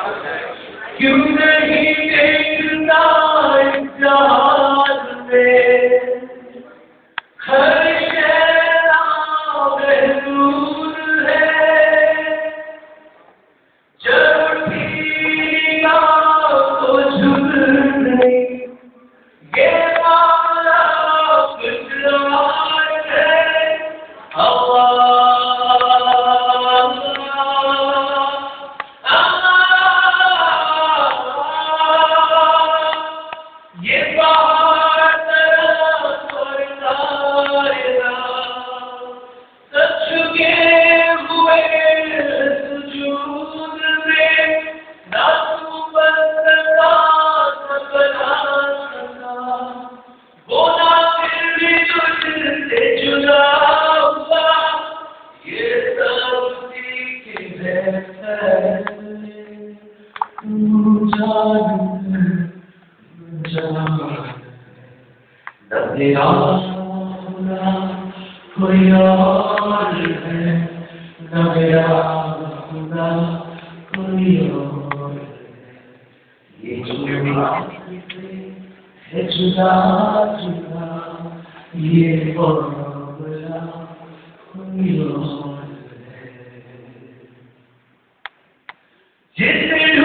क्यों नहीं देखता इस जहान में हर शहर महसूस है जब उठेगा तो झुक नहीं ये माला गुजरात है मेरा खुदा कोई और है न मेरा खुदा कोई और है ये जुदा है जुदा जुदा ये बोला कोई और है जिसने